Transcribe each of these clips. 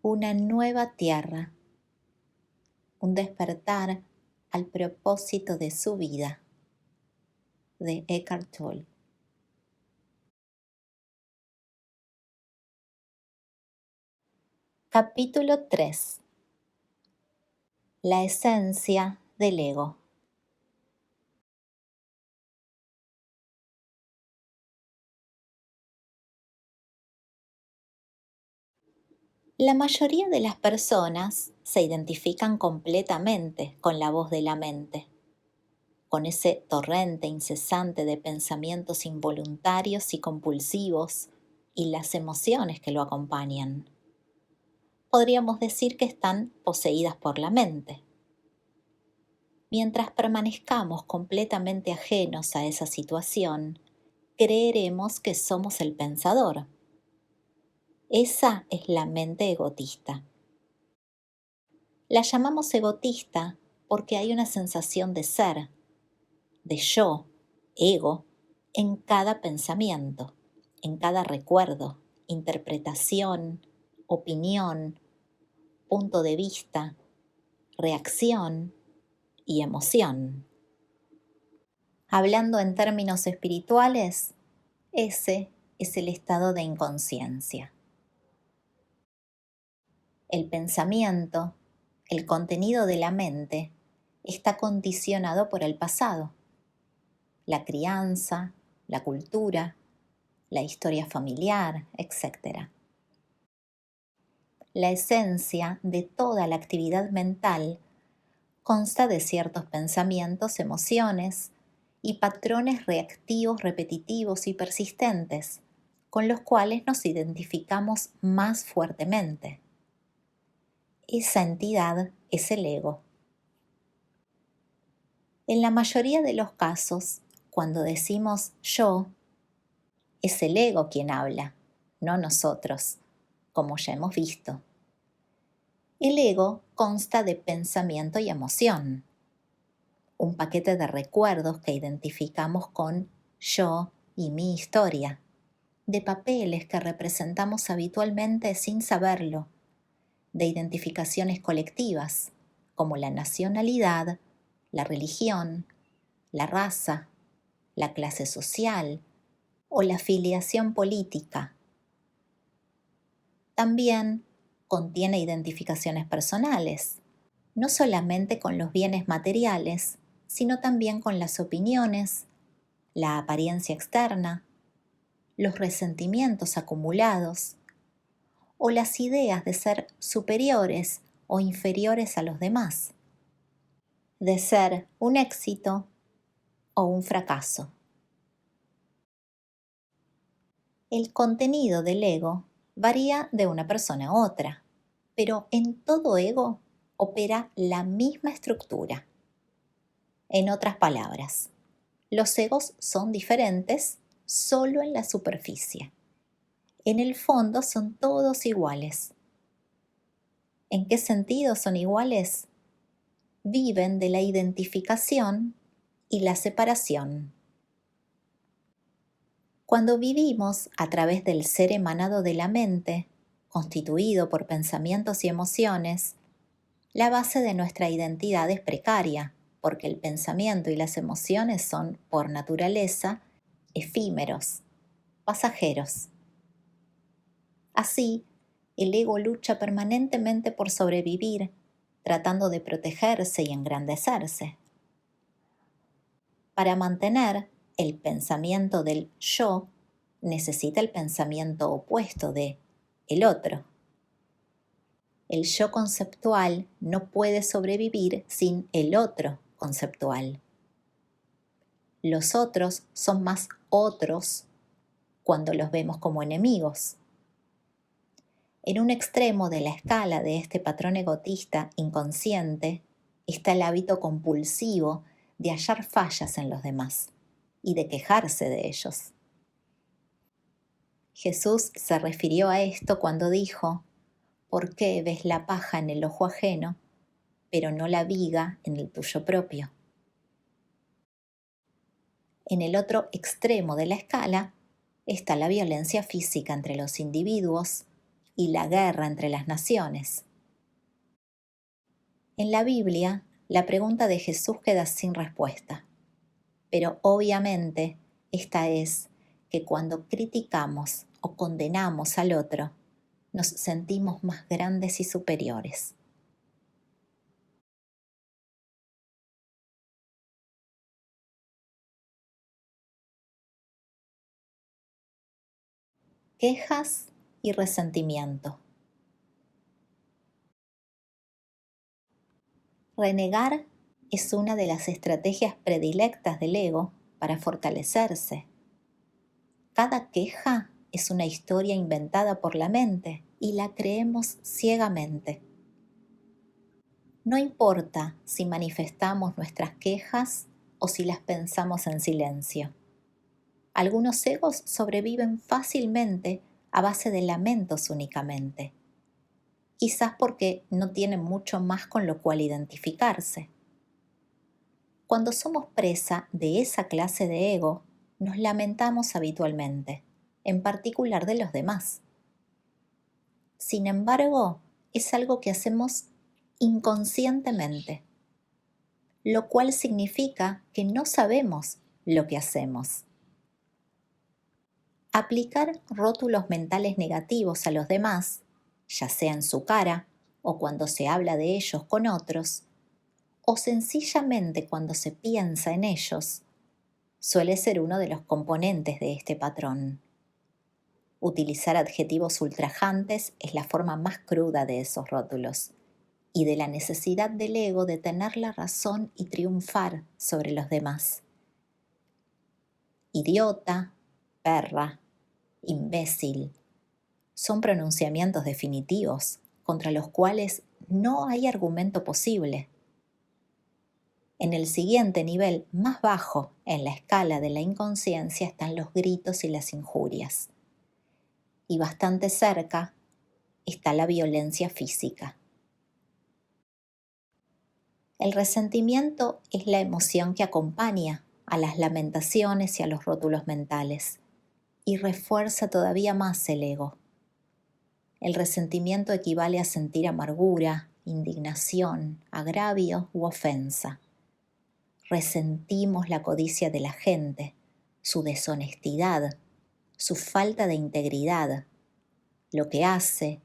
una nueva tierra, un despertar al propósito de su vida, de Eckhart Tolle. Capítulo 3. La esencia del ego. La mayoría de las personas se identifican completamente con la voz de la mente, con ese torrente incesante de pensamientos involuntarios y compulsivos y las emociones que lo acompañan. Podríamos decir que están poseídas por la mente. Mientras permanezcamos completamente ajenos a esa situación, creeremos que somos el pensador. Esa es la mente egotista. La llamamos egotista porque hay una sensación de ser, de yo, ego, en cada pensamiento, en cada recuerdo, interpretación, opinión, punto de vista, reacción y emoción. Hablando en términos espirituales, ese es el estado de inconsciencia. El pensamiento, el contenido de la mente, está condicionado por el pasado, la crianza, la cultura, la historia familiar, etc. La esencia de toda la actividad mental consta de ciertos pensamientos, emociones y patrones reactivos repetitivos y persistentes, con los cuales nos identificamos más fuertemente. Esa entidad es el ego. En la mayoría de los casos, cuando decimos yo, es el ego quien habla, no nosotros, como ya hemos visto. El ego consta de pensamiento y emoción, un paquete de recuerdos que identificamos con yo y mi historia, de papeles que representamos habitualmente sin saberlo, de identificaciones colectivas, como la nacionalidad, la religión, la raza, la clase social o la filiación política. También contiene identificaciones personales, no solamente con los bienes materiales, sino también con las opiniones, la apariencia externa, los resentimientos acumulados o las ideas de ser superiores o inferiores a los demás, de ser un éxito o un fracaso. El contenido del ego varía de una persona a otra, pero en todo ego opera la misma estructura. En otras palabras, los egos son diferentes solo en la superficie. En el fondo son todos iguales. ¿En qué sentido son iguales? Viven de la identificación y la separación. Cuando vivimos a través del ser emanado de la mente, constituido por pensamientos y emociones, la base de nuestra identidad es precaria, porque el pensamiento y las emociones son, por naturaleza, efímeros, pasajeros. Así, el ego lucha permanentemente por sobrevivir, tratando de protegerse y engrandecerse. Para mantener el pensamiento del yo, necesita el pensamiento opuesto de el otro. El yo conceptual no puede sobrevivir sin el otro conceptual. Los otros son más otros cuando los vemos como enemigos. En un extremo de la escala de este patrón egotista inconsciente está el hábito compulsivo de hallar fallas en los demás y de quejarse de ellos. Jesús se refirió a esto cuando dijo: ¿por qué ves la paja en el ojo ajeno, pero no la viga en el tuyo propio? En el otro extremo de la escala está la violencia física entre los individuos y la guerra entre las naciones. En la Biblia, la pregunta de Jesús queda sin respuesta, pero obviamente esta es que cuando criticamos o condenamos al otro, nos sentimos más grandes y superiores. Quejas y resentimiento. Renegar es una de las estrategias predilectas del ego para fortalecerse. Cada queja es una historia inventada por la mente y la creemos ciegamente. No importa si manifestamos nuestras quejas o si las pensamos en silencio. Algunos egos sobreviven fácilmente a base de lamentos únicamente, quizás porque no tienen mucho más con lo cual identificarse. Cuando somos presa de esa clase de ego, nos lamentamos habitualmente, en particular de los demás. Sin embargo, es algo que hacemos inconscientemente, lo cual significa que no sabemos lo que hacemos. Aplicar rótulos mentales negativos a los demás, ya sea en su cara o cuando se habla de ellos con otros, o sencillamente cuando se piensa en ellos, suele ser uno de los componentes de este patrón. Utilizar adjetivos ultrajantes es la forma más cruda de esos rótulos y de la necesidad del ego de tener la razón y triunfar sobre los demás. Idiota, perra, imbécil, son pronunciamientos definitivos contra los cuales no hay argumento posible. En el siguiente nivel más bajo en la escala de la inconsciencia están los gritos y las injurias. Y bastante cerca está la violencia física. El resentimiento es la emoción que acompaña a las lamentaciones y a los rótulos mentales y refuerza todavía más el ego. El resentimiento equivale a sentir amargura, indignación, agravio u ofensa. Resentimos la codicia de la gente, su deshonestidad, su falta de integridad, lo que hace,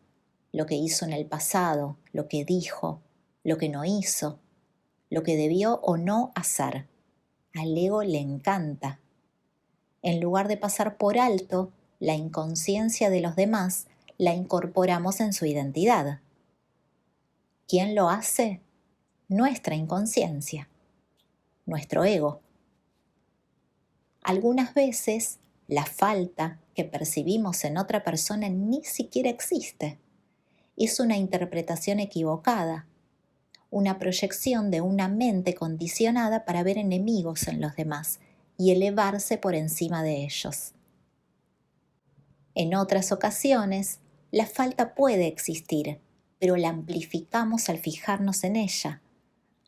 lo que hizo en el pasado, lo que dijo, lo que no hizo, lo que debió o no hacer. Al ego le encanta. En lugar de pasar por alto la inconsciencia de los demás, la incorporamos en su identidad. ¿Quién lo hace? Nuestra inconsciencia, nuestro ego. Algunas veces la falta que percibimos en otra persona ni siquiera existe. Es una interpretación equivocada, una proyección de una mente condicionada para ver enemigos en los demás y elevarse por encima de ellos. En otras ocasiones, la falta puede existir, pero la amplificamos al fijarnos en ella,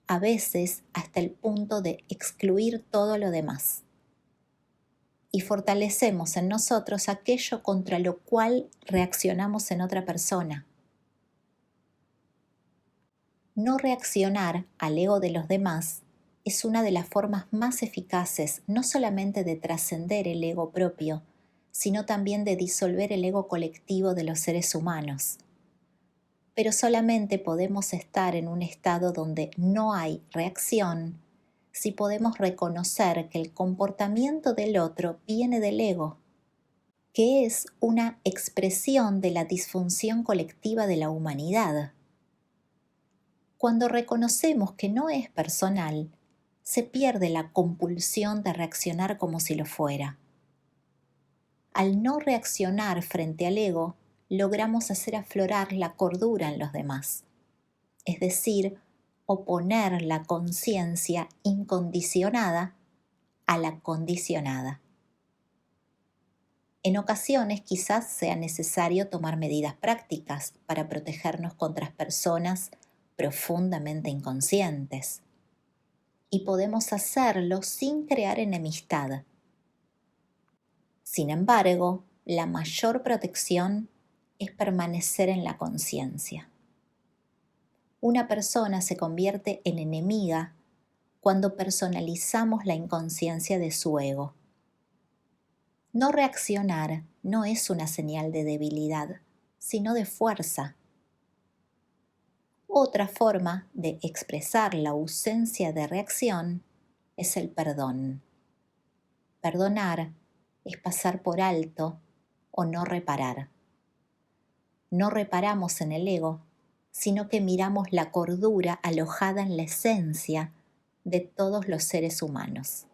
a veces hasta el punto de excluir todo lo demás. Y fortalecemos en nosotros aquello contra lo cual reaccionamos en otra persona. No reaccionar al ego de los demás es una de las formas más eficaces no solamente de trascender el ego propio, sino también de disolver el ego colectivo de los seres humanos. Pero solamente podemos estar en un estado donde no hay reacción si podemos reconocer que el comportamiento del otro viene del ego, que es una expresión de la disfunción colectiva de la humanidad. Cuando reconocemos que no es personal, se pierde la compulsión de reaccionar como si lo fuera. Al no reaccionar frente al ego, logramos hacer aflorar la cordura en los demás, es decir, oponer la conciencia incondicionada a la condicionada. En ocasiones quizás sea necesario tomar medidas prácticas para protegernos contra personas profundamente inconscientes. Y podemos hacerlo sin crear enemistad. Sin embargo, la mayor protección es permanecer en la conciencia. Una persona se convierte en enemiga cuando personalizamos la inconsciencia de su ego. No reaccionar no es una señal de debilidad, sino de fuerza. Otra forma de expresar la ausencia de reacción es el perdón. Perdonar es pasar por alto o no reparar. No reparamos en el ego, sino que miramos la cordura alojada en la esencia de todos los seres humanos.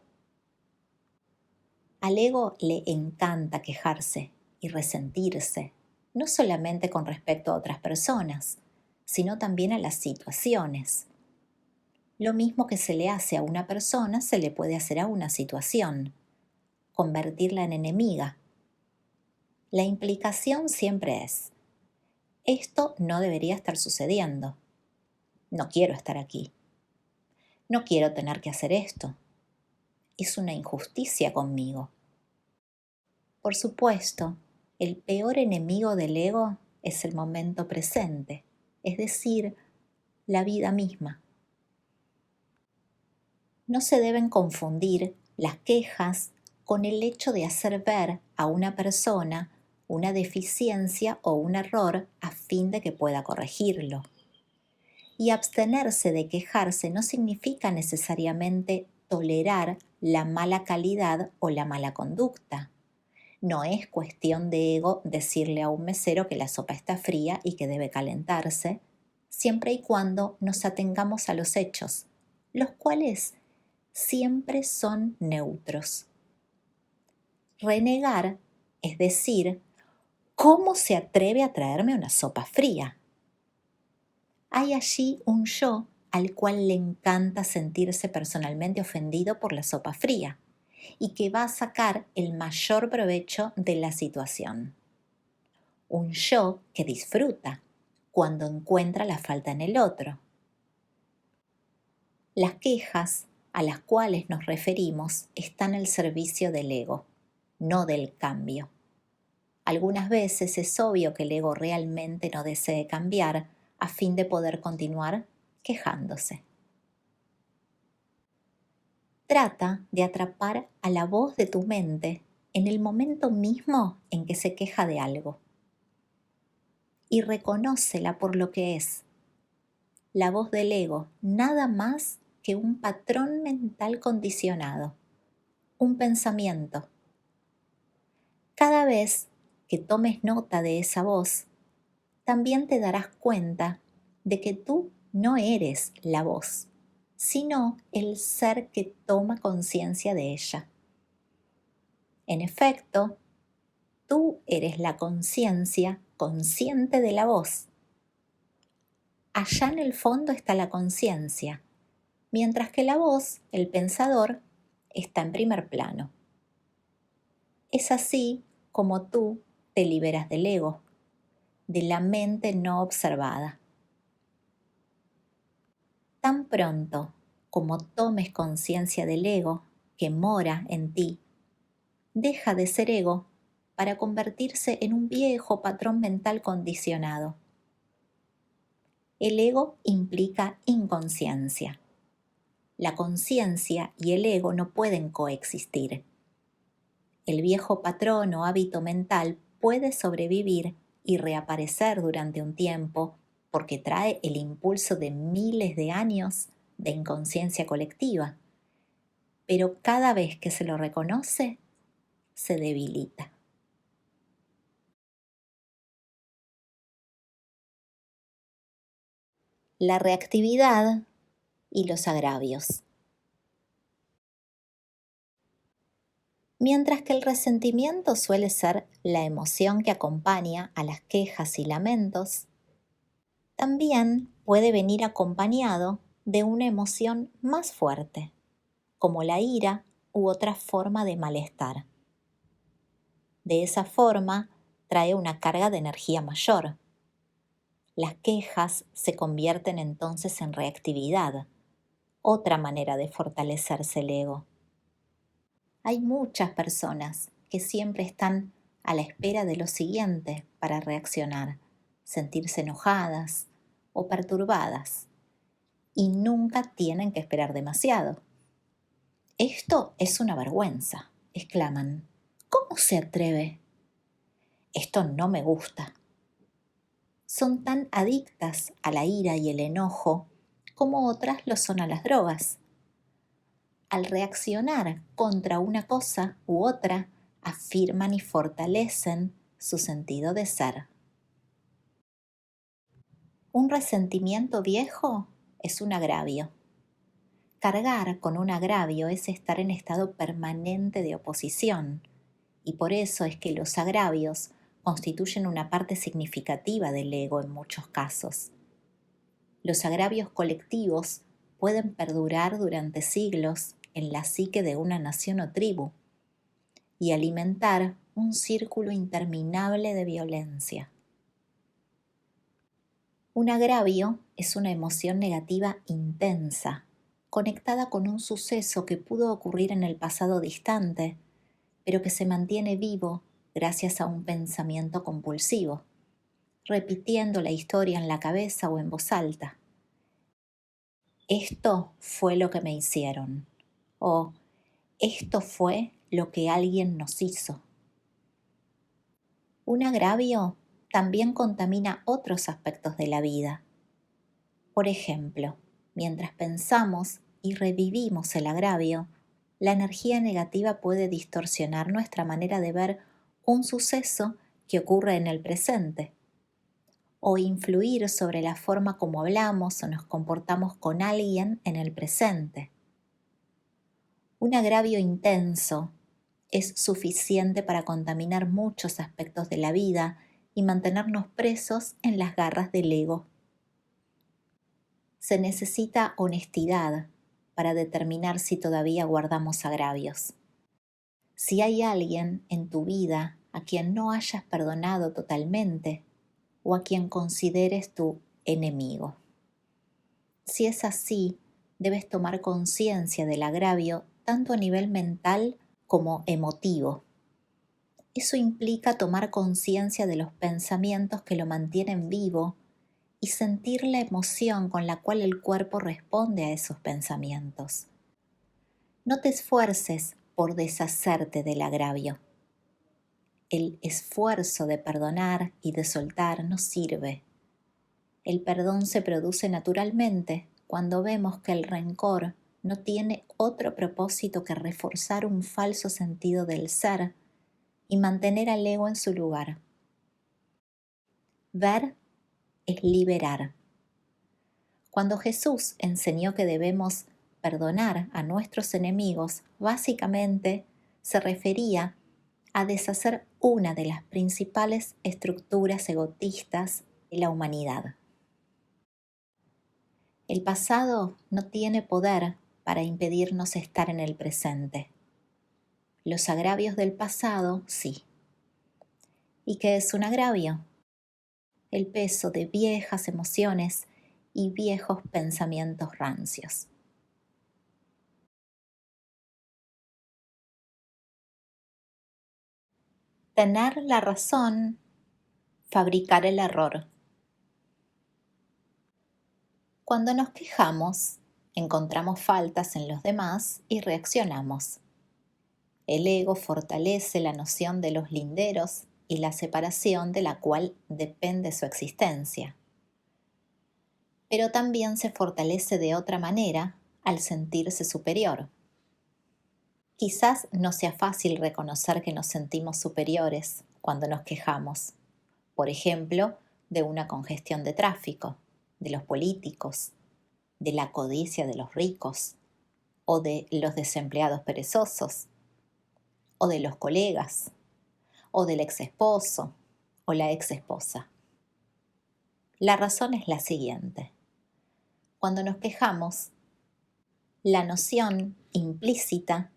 Al ego le encanta quejarse y resentirse, no solamente con respecto a otras personas, sino también a las situaciones. Lo mismo que se le hace a una persona se le puede hacer a una situación, convertirla en enemiga. La implicación siempre es: esto no debería estar sucediendo. No quiero estar aquí. No quiero tener que hacer esto. Es una injusticia conmigo. Por supuesto, el peor enemigo del ego es el momento presente, es decir, la vida misma. No se deben confundir las quejas con el hecho de hacer ver a una persona una deficiencia o un error a fin de que pueda corregirlo. Y abstenerse de quejarse no significa necesariamente tolerar la mala calidad o la mala conducta. No es cuestión de ego decirle a un mesero que la sopa está fría y que debe calentarse, siempre y cuando nos atengamos a los hechos, los cuales siempre son neutros. Renegar es decir: ¿cómo se atreve a traerme una sopa fría? Hay allí un yo al cual le encanta sentirse personalmente ofendido por la sopa fría y que va a sacar el mayor provecho de la situación. Un yo que disfruta cuando encuentra la falta en el otro. Las quejas a las cuales nos referimos están al servicio del ego, no del cambio. Algunas veces es obvio que el ego realmente no desee cambiar a fin de poder continuar quejándose. Trata de atrapar a la voz de tu mente en el momento mismo en que se queja de algo y reconócela por lo que es. La voz del ego, nada más que un patrón mental condicionado, un pensamiento. Cada vez que tomes nota de esa voz, también te darás cuenta de que tú no eres la voz, sino el ser que toma conciencia de ella. En efecto, tú eres la conciencia consciente de la voz. Allá en el fondo está la conciencia, mientras que la voz, el pensador, está en primer plano. Es así como tú te liberas del ego, de la mente no observada. Tan pronto como tomes conciencia del ego que mora en ti, deja de ser ego para convertirse en un viejo patrón mental condicionado. El ego implica inconsciencia. La conciencia y el ego no pueden coexistir. El viejo patrón o hábito mental puede sobrevivir y reaparecer durante un tiempo porque trae el impulso de miles de años de inconsciencia colectiva, pero cada vez que se lo reconoce, se debilita. La reactividad y los agravios. Mientras que el resentimiento suele ser la emoción que acompaña a las quejas y lamentos, también puede venir acompañado de una emoción más fuerte, como la ira u otra forma de malestar. De esa forma, trae una carga de energía mayor. Las quejas se convierten entonces en reactividad, otra manera de fortalecerse el ego. Hay muchas personas que siempre están a la espera de lo siguiente para reaccionar, sentirse enojadas o perturbadas, y nunca tienen que esperar demasiado. Esto es una vergüenza, exclaman. ¿Cómo se atreve? Esto no me gusta. Son tan adictas a la ira y el enojo como otras lo son a las drogas. Al reaccionar contra una cosa u otra, afirman y fortalecen su sentido de ser. Un resentimiento viejo es un agravio. Cargar con un agravio es estar en estado permanente de oposición, y por eso es que los agravios constituyen una parte significativa del ego en muchos casos. Los agravios colectivos pueden perdurar durante siglos en la psique de una nación o tribu y alimentar un círculo interminable de violencia. Un agravio es una emoción negativa intensa, conectada con un suceso que pudo ocurrir en el pasado distante, pero que se mantiene vivo gracias a un pensamiento compulsivo, repitiendo la historia en la cabeza o en voz alta. Esto fue lo que me hicieron, o esto fue lo que alguien nos hizo. Un agravio también contamina otros aspectos de la vida. Por ejemplo, mientras pensamos y revivimos el agravio, la energía negativa puede distorsionar nuestra manera de ver un suceso que ocurre en el presente, o influir sobre la forma como hablamos o nos comportamos con alguien en el presente. Un agravio intenso es suficiente para contaminar muchos aspectos de la vida y mantenernos presos en las garras del ego. Se necesita honestidad para determinar si todavía guardamos agravios. Si hay alguien en tu vida a quien no hayas perdonado totalmente o a quien consideres tu enemigo. Si es así, debes tomar conciencia del agravio tanto a nivel mental como emotivo. Eso implica tomar conciencia de los pensamientos que lo mantienen vivo y sentir la emoción con la cual el cuerpo responde a esos pensamientos. No te esfuerces por deshacerte del agravio. El esfuerzo de perdonar y de soltar no sirve. El perdón se produce naturalmente cuando vemos que el rencor no tiene otro propósito que reforzar un falso sentido del ser y mantener al ego en su lugar. Ver es liberar. Cuando Jesús enseñó que debemos perdonar a nuestros enemigos, básicamente se refería a deshacer una de las principales estructuras egoístas de la humanidad. El pasado no tiene poder para impedirnos estar en el presente. Los agravios del pasado, sí. ¿Y qué es un agravio? El peso de viejas emociones y viejos pensamientos rancios. Tener la razón, fabricar el error. Cuando nos quejamos, encontramos faltas en los demás y reaccionamos. El ego fortalece la noción de los linderos y la separación de la cual depende su existencia. Pero también se fortalece de otra manera al sentirse superior. Quizás no sea fácil reconocer que nos sentimos superiores cuando nos quejamos, por ejemplo, de una congestión de tráfico, de los políticos, de la codicia de los ricos, o de los desempleados perezosos, o de los colegas, o del ex esposo o la ex esposa. La razón es la siguiente. Cuando nos quejamos, la noción implícita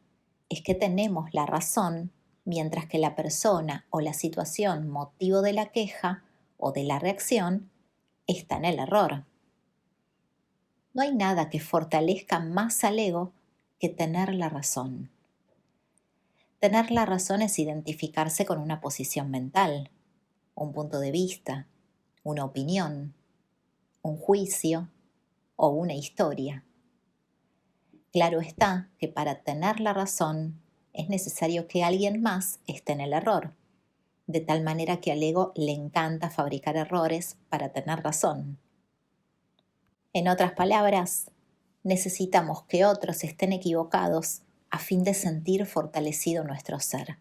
es que tenemos la razón, mientras que la persona o la situación motivo de la queja o de la reacción está en el error. No hay nada que fortalezca más al ego que tener la razón. Tener la razón es identificarse con una posición mental, un punto de vista, una opinión, un juicio o una historia. Claro está que para tener la razón es necesario que alguien más esté en el error, de tal manera que al ego le encanta fabricar errores para tener razón. En otras palabras, necesitamos que otros estén equivocados a fin de sentir fortalecido nuestro ser.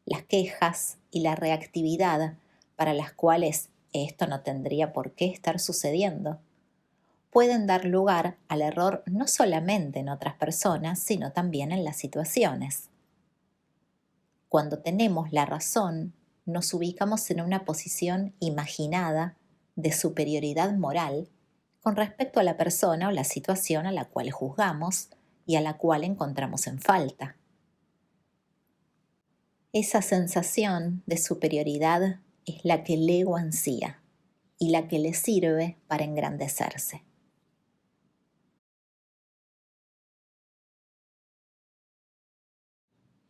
Las quejas y la reactividad para las cuales esto no tendría por qué estar sucediendo, pueden dar lugar al error no solamente en otras personas, sino también en las situaciones. Cuando tenemos la razón, nos ubicamos en una posición imaginada de superioridad moral con respecto a la persona o la situación a la cual juzgamos y a la cual encontramos en falta. Esa sensación de superioridad es la que el ego ansía y la que le sirve para engrandecerse.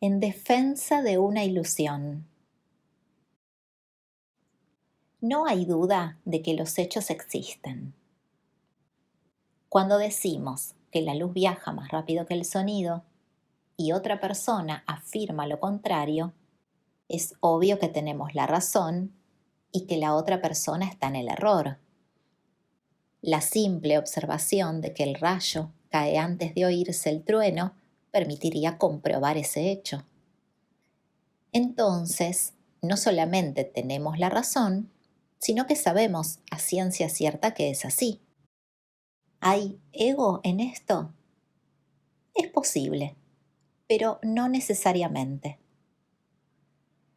En defensa de una ilusión. No hay duda de que los hechos existen. Cuando decimos que la luz viaja más rápido que el sonido y otra persona afirma lo contrario, es obvio que tenemos la razón y que la otra persona está en el error. La simple observación de que el rayo cae antes de oírse el trueno permitiría comprobar ese hecho. Entonces, no solamente tenemos la razón, sino que sabemos a ciencia cierta que es así. ¿Hay ego en esto? Es posible, pero no necesariamente.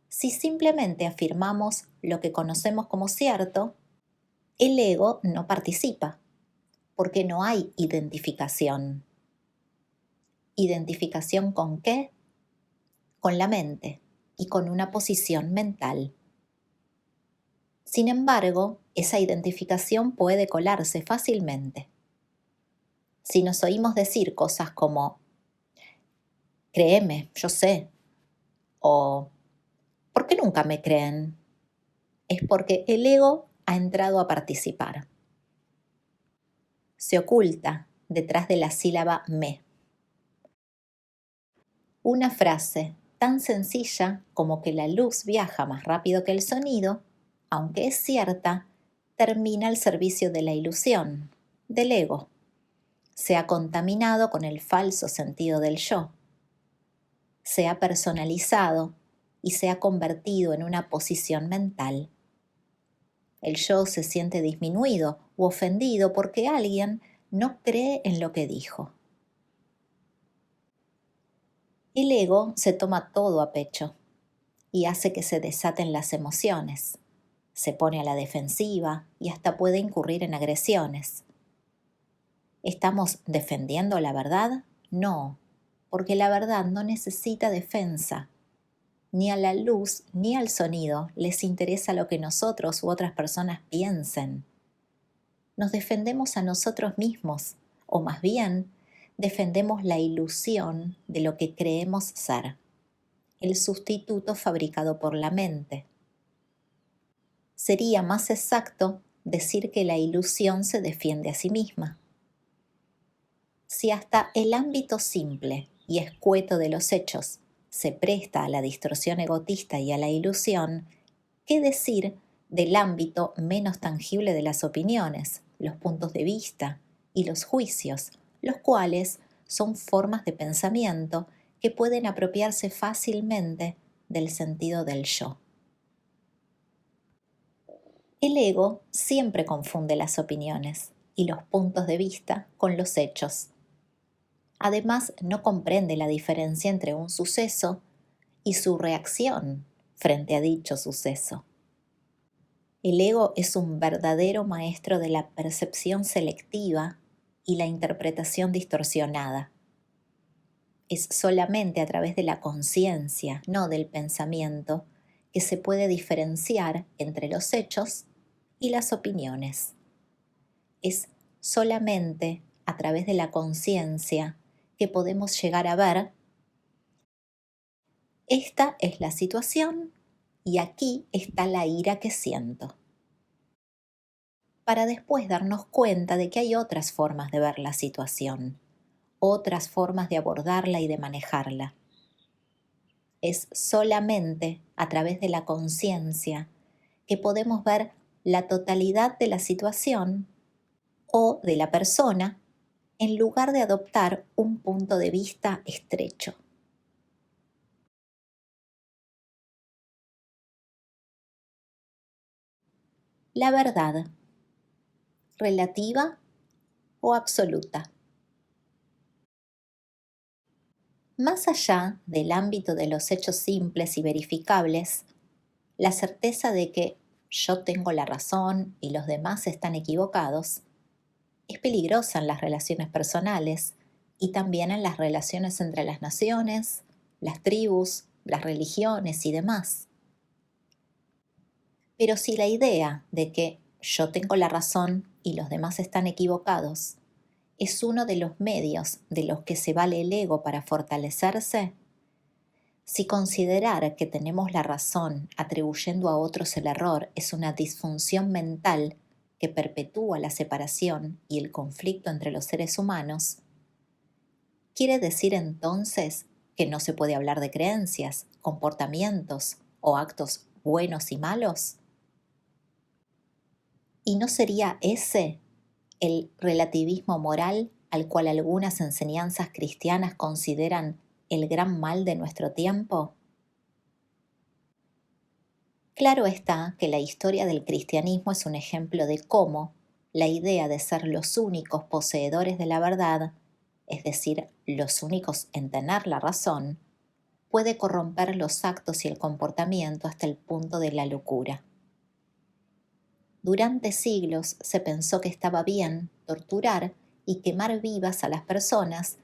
Si simplemente afirmamos lo que conocemos como cierto, el ego no participa, porque no hay identificación. ¿Identificación con qué? Con la mente y con una posición mental. Sin embargo, esa identificación puede colarse fácilmente. Si nos oímos decir cosas como, créeme, yo sé, o ¿por qué nunca me creen? Es porque el ego ha entrado a participar. Se oculta detrás de la sílaba me. Una frase tan sencilla como que la luz viaja más rápido que el sonido, aunque es cierta, termina al servicio de la ilusión, del ego. Se ha contaminado con el falso sentido del yo. Se ha personalizado y se ha convertido en una posición mental. El yo se siente disminuido u ofendido porque alguien no cree en lo que dijo. El ego se toma todo a pecho y hace que se desaten las emociones. Se pone a la defensiva y hasta puede incurrir en agresiones. ¿Estamos defendiendo la verdad? No, porque la verdad no necesita defensa. Ni a la luz ni al sonido les interesa lo que nosotros u otras personas piensen. Nos defendemos a nosotros mismos, o más bien, defendemos la ilusión de lo que creemos ser, el sustituto fabricado por la mente. Sería más exacto decir que la ilusión se defiende a sí misma. Si hasta el ámbito simple y escueto de los hechos se presta a la distorsión egotista y a la ilusión, ¿qué decir del ámbito menos tangible de las opiniones, los puntos de vista y los juicios, los cuales son formas de pensamiento que pueden apropiarse fácilmente del sentido del yo? El ego siempre confunde las opiniones y los puntos de vista con los hechos. Además, no comprende la diferencia entre un suceso y su reacción frente a dicho suceso. El ego es un verdadero maestro de la percepción selectiva y la interpretación distorsionada. Es solamente a través de la conciencia, no del pensamiento, que se puede diferenciar entre los hechos y las opiniones. Es solamente a través de la conciencia que podemos llegar a ver Esta es la situación y aquí está la ira que siento. Para después darnos cuenta de que hay otras formas de ver la situación, otras formas de abordarla y de manejarla. Es solamente a través de la conciencia que podemos ver la totalidad de la situación o de la persona en lugar de adoptar un punto de vista estrecho. La verdad, relativa o absoluta. Más allá del ámbito de los hechos simples y verificables, la certeza de que yo tengo la razón y los demás están equivocados es peligrosa en las relaciones personales y también en las relaciones entre las naciones, las tribus, las religiones y demás. Pero si la idea de que yo tengo la razón y los demás están equivocados es uno de los medios de los que se vale el ego para fortalecerse, si considerar que tenemos la razón atribuyendo a otros el error es una disfunción mental que perpetúa la separación y el conflicto entre los seres humanos, ¿quiere decir entonces que no se puede hablar de creencias, comportamientos o actos buenos y malos? ¿Y no sería ese el relativismo moral al cual algunas enseñanzas cristianas consideran el gran mal de nuestro tiempo? Claro está que la historia del cristianismo es un ejemplo de cómo la idea de ser los únicos poseedores de la verdad, es decir, los únicos en tener la razón, puede corromper los actos y el comportamiento hasta el punto de la locura. Durante siglos se pensó que estaba bien torturar y quemar vivas a las personas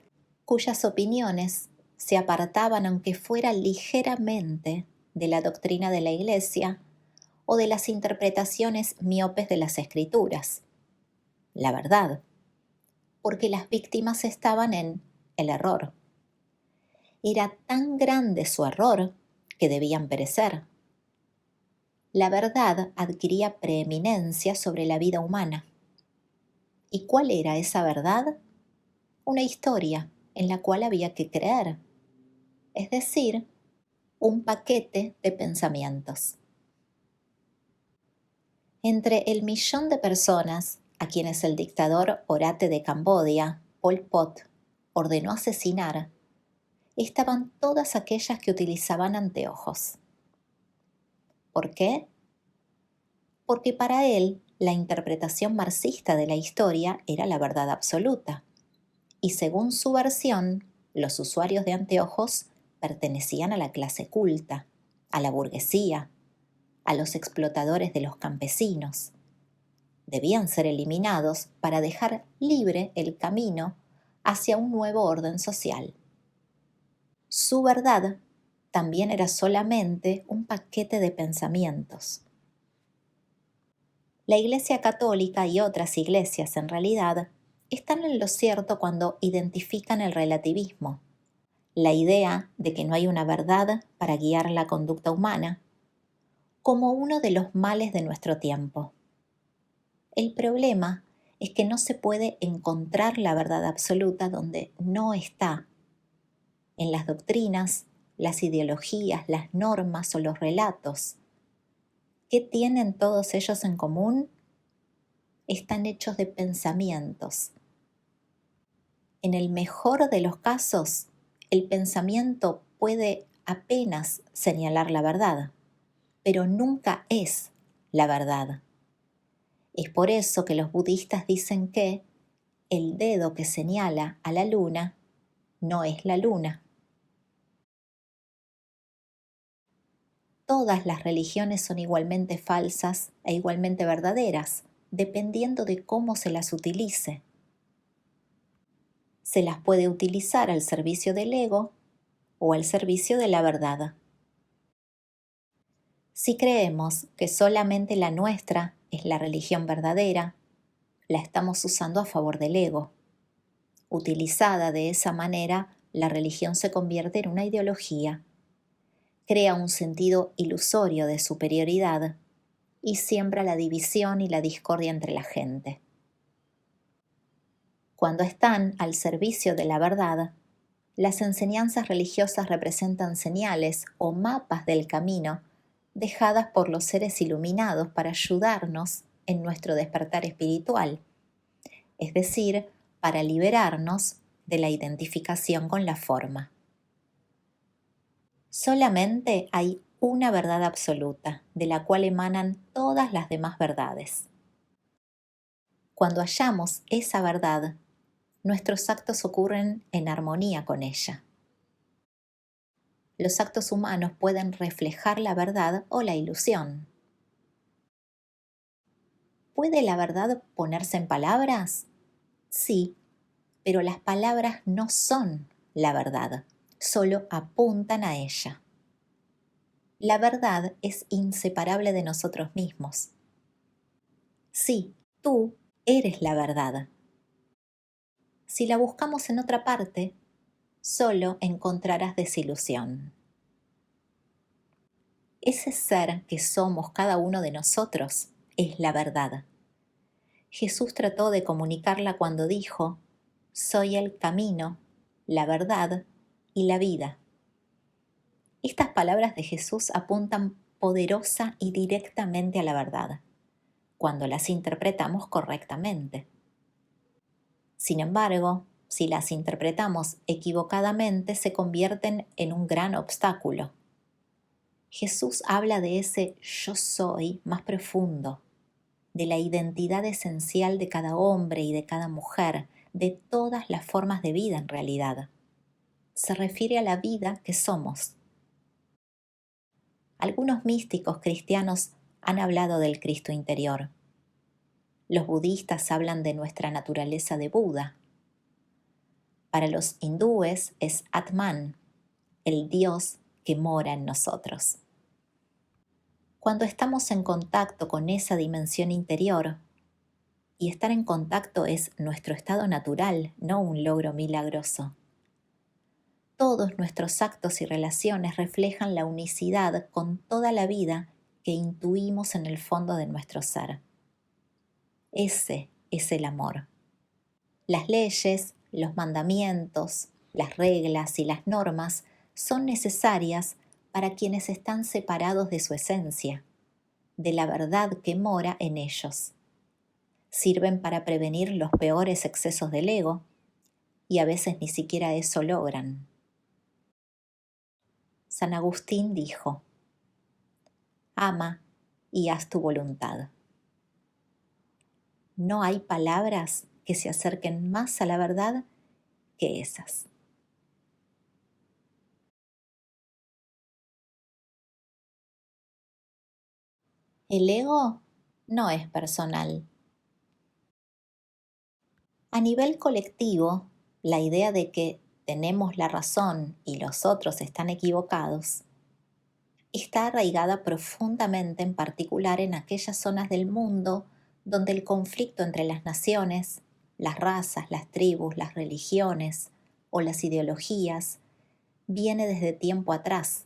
cuyas opiniones se apartaban aunque fuera ligeramente de la doctrina de la Iglesia o de las interpretaciones miopes de las Escrituras. La verdad, porque las víctimas estaban en el error. Era tan grande su error que debían perecer. La verdad adquiría preeminencia sobre la vida humana. ¿Y cuál era esa verdad? Una historia en la cual había que creer, es decir, un paquete de pensamientos. Entre el millón de personas a quienes el dictador Orate de Camboya, Pol Pot, ordenó asesinar, estaban todas aquellas que utilizaban anteojos. ¿Por qué? Porque para él la interpretación marxista de la historia era la verdad absoluta, y según su versión, los usuarios de anteojos pertenecían a la clase culta, a la burguesía, a los explotadores de los campesinos. Debían ser eliminados para dejar libre el camino hacia un nuevo orden social. Su verdad también era solamente un paquete de pensamientos. La Iglesia Católica y otras iglesias, en realidad, están en lo cierto cuando identifican el relativismo, la idea de que no hay una verdad para guiar la conducta humana, como uno de los males de nuestro tiempo. El problema es que no se puede encontrar la verdad absoluta donde no está, en las doctrinas, las ideologías, las normas o los relatos. ¿Qué tienen todos ellos en común? Están hechos de pensamientos. En el mejor de los casos, el pensamiento puede apenas señalar la verdad, pero nunca es la verdad. Es por eso que los budistas dicen que el dedo que señala a la luna no es la luna. Todas las religiones son igualmente falsas e igualmente verdaderas, dependiendo de cómo se las utilice. Se las puede utilizar al servicio del ego o al servicio de la verdad. Si creemos que solamente la nuestra es la religión verdadera, la estamos usando a favor del ego. Utilizada de esa manera, la religión se convierte en una ideología crea un sentido ilusorio de superioridad y siembra la división y la discordia entre la gente. Cuando están al servicio de la verdad, las enseñanzas religiosas representan señales o mapas del camino dejadas por los seres iluminados para ayudarnos en nuestro despertar espiritual, es decir, para liberarnos de la identificación con la forma. Solamente hay una verdad absoluta, de la cual emanan todas las demás verdades. Cuando hallamos esa verdad, nuestros actos ocurren en armonía con ella. Los actos humanos pueden reflejar la verdad o la ilusión. ¿Puede la verdad ponerse en palabras? Sí, pero las palabras no son la verdad, solo apuntan a ella. La verdad es inseparable de nosotros mismos. Sí, tú eres la verdad. Si la buscamos en otra parte, solo encontrarás desilusión. Ese ser que somos cada uno de nosotros es la verdad. Jesús trató de comunicarla cuando dijo: soy el camino, la verdad y la vida. Estas palabras de Jesús apuntan poderosa y directamente a la verdad, cuando las interpretamos correctamente. Sin embargo, si las interpretamos equivocadamente, se convierten en un gran obstáculo. Jesús habla de ese yo soy más profundo, de la identidad esencial de cada hombre y de cada mujer, de todas las formas de vida en realidad. Se refiere a la vida que somos. Algunos místicos cristianos han hablado del Cristo interior. Los budistas hablan de nuestra naturaleza de Buda. Para los hindúes es Atman, el Dios que mora en nosotros. Cuando estamos en contacto con esa dimensión interior, y estar en contacto es nuestro estado natural, no un logro milagroso. Todos nuestros actos y relaciones reflejan la unicidad con toda la vida que intuimos en el fondo de nuestro ser. Ese es el amor. Las leyes, los mandamientos, las reglas y las normas son necesarias para quienes están separados de su esencia, de la verdad que mora en ellos. Sirven para prevenir los peores excesos del ego y a veces ni siquiera eso logran. San Agustín dijo: ama y haz tu voluntad. No hay palabras que se acerquen más a la verdad que esas. El ego no es personal. A nivel colectivo, la idea de que tenemos la razón y los otros están equivocados está arraigada profundamente, en particular en aquellas zonas del mundo donde el conflicto entre las naciones, las razas, las tribus, las religiones o las ideologías viene desde tiempo atrás.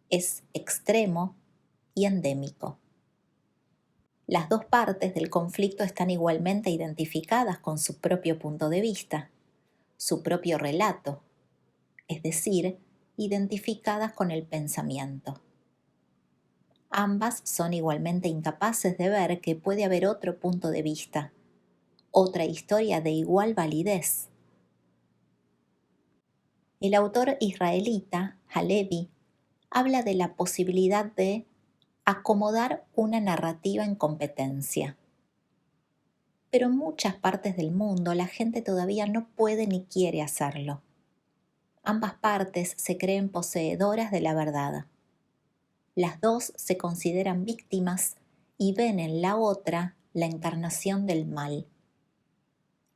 Es extremo y endémico. Las dos partes del conflicto están igualmente identificadas con su propio punto de vista, su propio relato, es decir, identificadas con el pensamiento. Ambas son igualmente incapaces de ver que puede haber otro punto de vista, otra historia de igual validez. El autor israelita Halevi habla de la posibilidad de acomodar una narrativa en competencia. Pero en muchas partes del mundo la gente todavía no puede ni quiere hacerlo. Ambas partes se creen poseedoras de la verdad. Las dos se consideran víctimas y ven en la otra la encarnación del mal.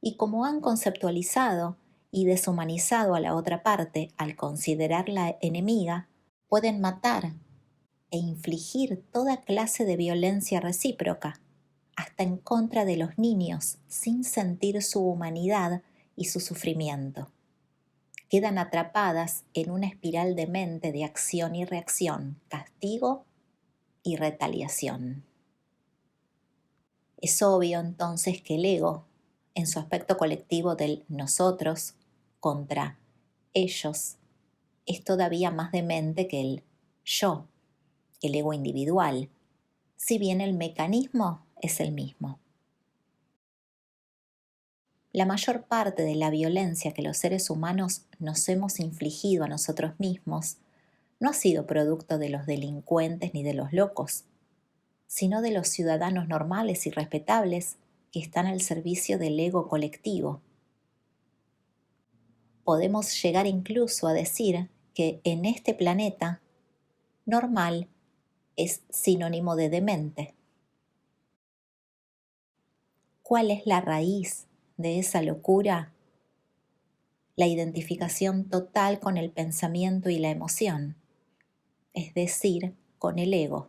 Y como han conceptualizado y deshumanizado a la otra parte al considerarla enemiga, pueden matar e infligir toda clase de violencia recíproca, hasta en contra de los niños, sin sentir su humanidad y su sufrimiento. quedan atrapadas en una espiral demente de acción y reacción, castigo y retaliación. Es obvio entonces que el ego, en su aspecto colectivo del nosotros contra ellos, es todavía más demente que el yo, el ego individual, si bien el mecanismo es el mismo. La mayor parte de la violencia que los seres humanos nos hemos infligido a nosotros mismos no ha sido producto de los delincuentes ni de los locos, sino de los ciudadanos normales y respetables que están al servicio del ego colectivo. Podemos llegar incluso a decir que en este planeta, normal es sinónimo de demente. ¿Cuál es la raíz de esa locura? La identificación total con el pensamiento y la emoción, es decir, con el ego.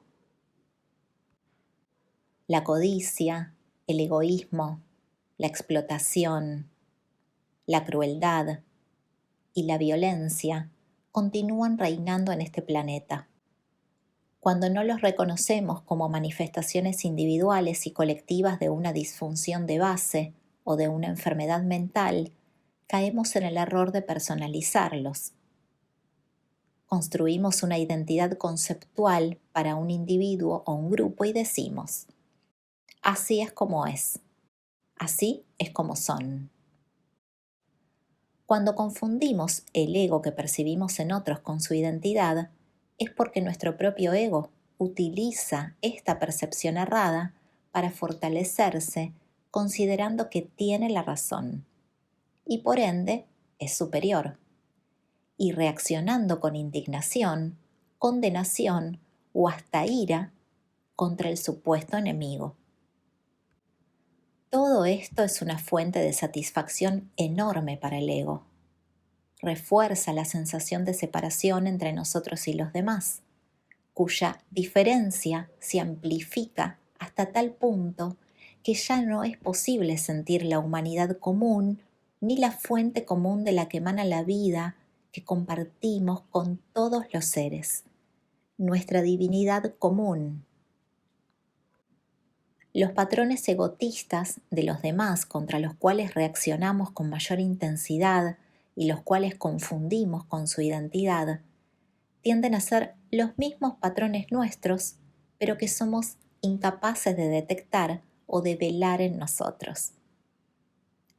La codicia, el egoísmo, la explotación, la crueldad y la violencia continúan reinando en este planeta. Cuando no los reconocemos como manifestaciones individuales y colectivas de una disfunción de base o de una enfermedad mental, caemos en el error de personalizarlos. Construimos una identidad conceptual para un individuo o un grupo y decimos, así es como es, así es como son. Cuando confundimos el ego que percibimos en otros con su identidad, es porque nuestro propio ego utiliza esta percepción errada para fortalecerse considerando que tiene la razón y por ende es superior, y reaccionando con indignación, condenación o hasta ira contra el supuesto enemigo. Todo esto es una fuente de satisfacción enorme para el ego. Refuerza la sensación de separación entre nosotros y los demás, cuya diferencia se amplifica hasta tal punto que ya no es posible sentir la humanidad común ni la fuente común de la que emana la vida que compartimos con todos los seres, nuestra divinidad común. Los patrones egotistas de los demás contra los cuales reaccionamos con mayor intensidad y los cuales confundimos con su identidad, tienden a ser los mismos patrones nuestros, pero que somos incapaces de detectar o de velar en nosotros.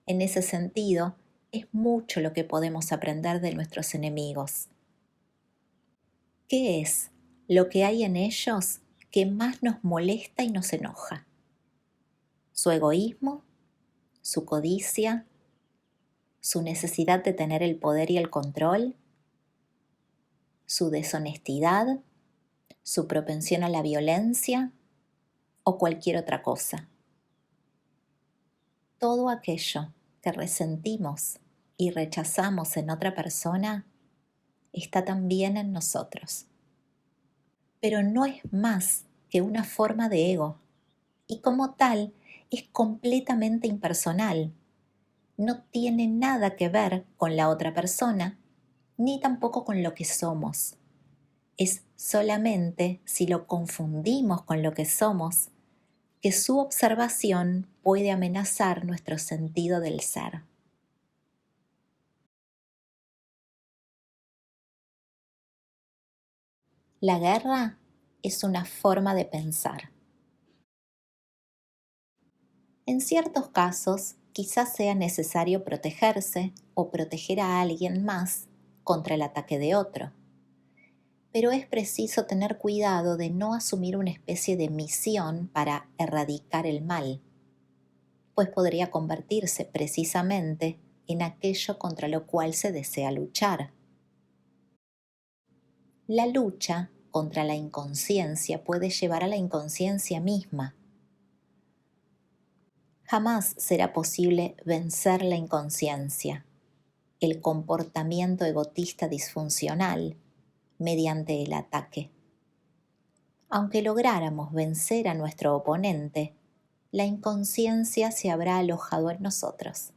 En ese sentido, es mucho lo que podemos aprender de nuestros enemigos. ¿Qué es lo que hay en ellos que más nos molesta y nos enoja? ¿Su egoísmo? ¿Su codicia? ¿Su necesidad de tener el poder y el control? ¿Su deshonestidad? ¿Su propensión a la violencia? ¿O cualquier otra cosa? Todo aquello que resentimos y rechazamos en otra persona está también en nosotros. Pero no es más que una forma de ego y como tal es completamente impersonal. No tiene nada que ver con la otra persona ni tampoco con lo que somos. Es solamente si lo confundimos con lo que somos que su observación puede amenazar nuestro sentido del ser. La guerra es una forma de pensar. En ciertos casos, quizás sea necesario protegerse o proteger a alguien más contra el ataque de otro. Pero es preciso tener cuidado de no asumir una especie de misión para erradicar el mal, pues podría convertirse precisamente en aquello contra lo cual se desea luchar. La lucha contra la inconsciencia puede llevar a la inconsciencia misma. Jamás será posible vencer la inconsciencia, el comportamiento egotista disfuncional, mediante el ataque. Aunque lográramos vencer a nuestro oponente, la inconsciencia se habrá alojado en nosotros,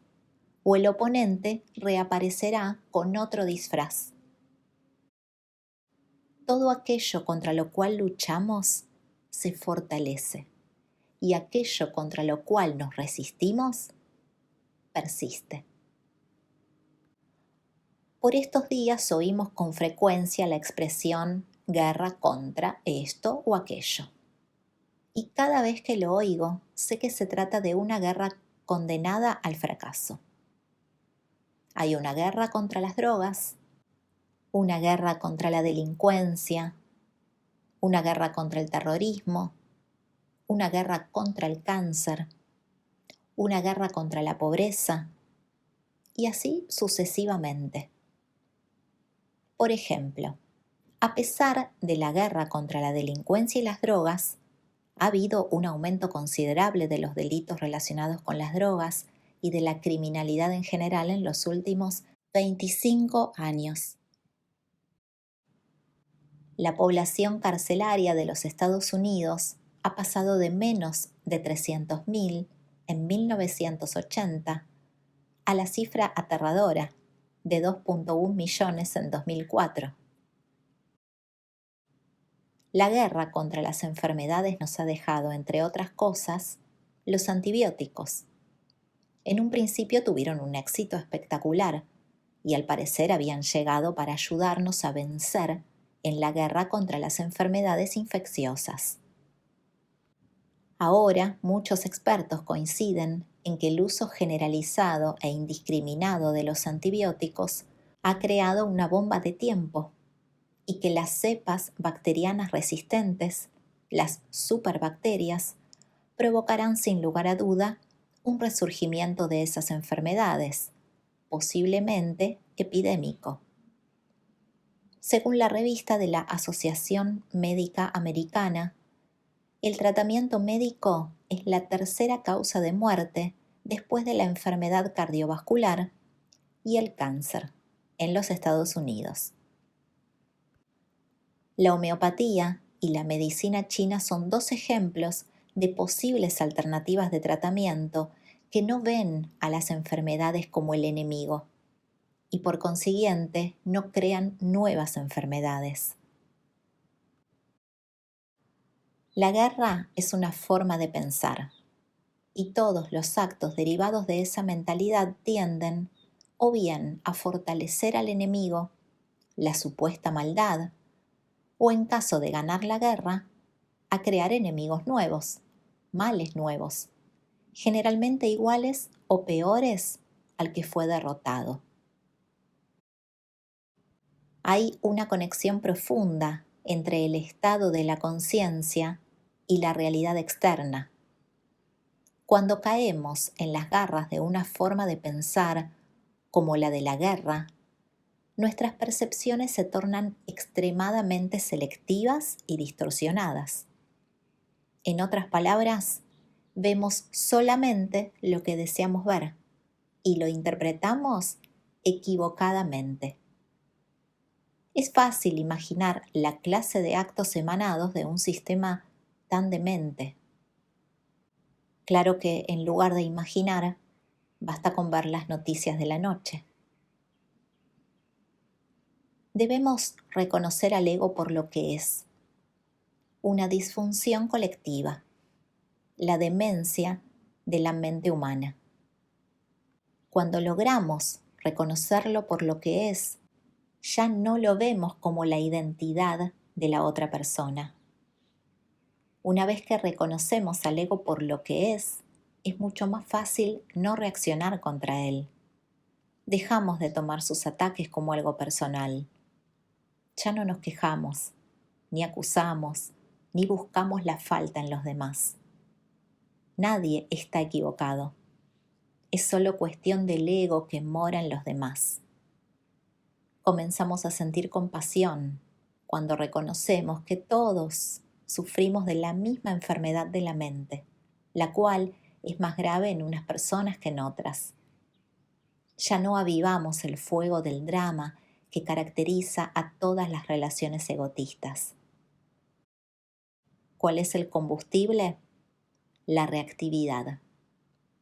o el oponente reaparecerá con otro disfraz. Todo aquello contra lo cual luchamos se fortalece y aquello contra lo cual nos resistimos persiste. Por estos días oímos con frecuencia la expresión guerra contra esto o aquello. Y cada vez que lo oigo, sé que se trata de una guerra condenada al fracaso. Hay una guerra contra las drogas, una guerra contra la delincuencia, una guerra contra el terrorismo, una guerra contra el cáncer, una guerra contra la pobreza, y así sucesivamente. Por ejemplo, a pesar de la guerra contra la delincuencia y las drogas, ha habido un aumento considerable de los delitos relacionados con las drogas y de la criminalidad en general en los últimos 25 años. La población carcelaria de los Estados Unidos ha pasado de menos de 300.000 en 1980 a la cifra aterradora de 2.1 millones en 2004. La guerra contra las enfermedades nos ha dejado, entre otras cosas, los antibióticos. En un principio tuvieron un éxito espectacular y al parecer habían llegado para ayudarnos a vencer en la guerra contra las enfermedades infecciosas. Ahora, muchos expertos coinciden en que el uso generalizado e indiscriminado de los antibióticos ha creado una bomba de tiempo y que las cepas bacterianas resistentes, las superbacterias, provocarán sin lugar a duda un resurgimiento de esas enfermedades, posiblemente epidémico. Según la revista de la Asociación Médica Americana, el tratamiento médico es la tercera causa de muerte después de la enfermedad cardiovascular y el cáncer en los Estados Unidos. La homeopatía y la medicina china son dos ejemplos de posibles alternativas de tratamiento que no ven a las enfermedades como el enemigo y por consiguiente no crean nuevas enfermedades. La guerra es una forma de pensar y todos los actos derivados de esa mentalidad tienden o bien a fortalecer al enemigo, la supuesta maldad, o en caso de ganar la guerra, a crear enemigos nuevos, males nuevos, generalmente iguales o peores al que fue derrotado. Hay una conexión profunda entre el estado de la conciencia y la realidad externa. Cuando caemos en las garras de una forma de pensar como la de la guerra, nuestras percepciones se tornan extremadamente selectivas y distorsionadas. En otras palabras, vemos solamente lo que deseamos ver y lo interpretamos equivocadamente. Es fácil imaginar la clase de actos emanados de un sistema tan demente. Claro que en lugar de imaginar, basta con ver las noticias de la noche. Debemos reconocer al ego por lo que es: una disfunción colectiva, la demencia de la mente humana. Cuando logramos reconocerlo por lo que es, ya no lo vemos como la identidad de la otra persona. Una vez que reconocemos al ego por lo que es mucho más fácil no reaccionar contra él. Dejamos de tomar sus ataques como algo personal. Ya no nos quejamos, ni acusamos, ni buscamos la falta en los demás. Nadie está equivocado. Es solo cuestión del ego que mora en los demás. Comenzamos a sentir compasión cuando reconocemos que todos sufrimos de la misma enfermedad de la mente, la cual es más grave en unas personas que en otras. Ya no avivamos el fuego del drama que caracteriza a todas las relaciones egoístas. ¿Cuál es el combustible? La reactividad.